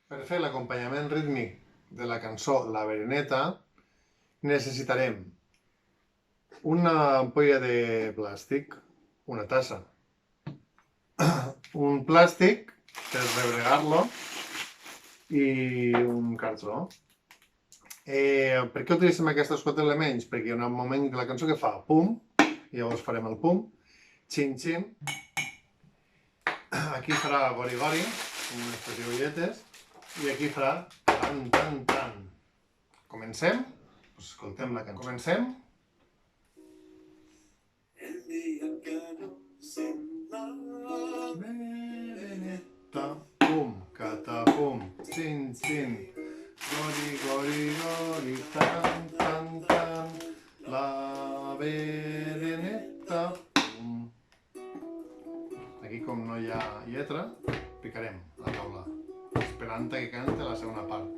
Per fer l'acompanyament rítmic de la cançó La Vereneta necessitarem una ampolla de plàstic, una tassa, un plàstic per rebregar-lo i un cartró. Per què utilitzem aquests 4 elements? Perquè hi ha un moment de la cançó que fa pum, i llavors farem el pum, xin xin, aquí farà gori gori, amb unes petigulletes, i aquí farà tan tan tan. Comencem? Pues escoltem la cançó. Comencem? El dia que no sent la vereneta, pum, catapum, xin xin, gori gori gori, tan tan tan, la vereneta, pum. Aquí, com no hi ha lletra, picarem la taula, esperant que cante la segona part.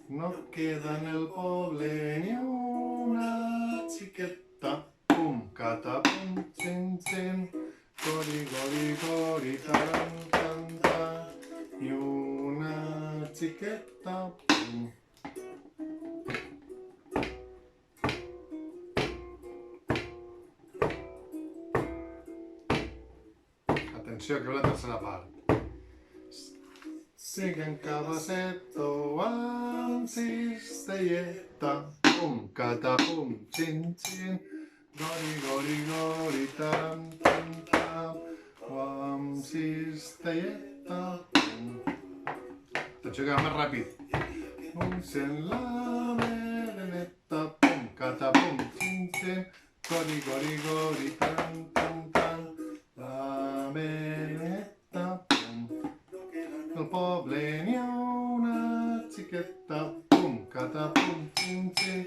No queda en el poble ni una xiqueta, pum, catapum, xin, xin, gori, gori, gori, taran, tan, tan, ni una xiqueta, pum. Atenció, que ve la tercera part. Siguen cabaceto amb cistelleta, pum, catapum, xin, xin, gori, gori, gori, taram, tam, tam, amb cistelleta, pum. Atenció que va més ràpid. Sent la vereneta, pum, catapum, xin, xin, gori, gori, gori, taram, tam, tam, la vereneta, pum. Al poble n'hi ha una xiqueta, pum, catapum, xin, xin,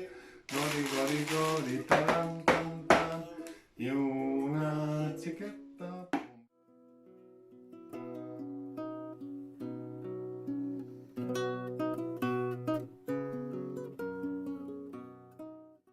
gori, gori, gori, taran, tan, tan, i una xiqueta.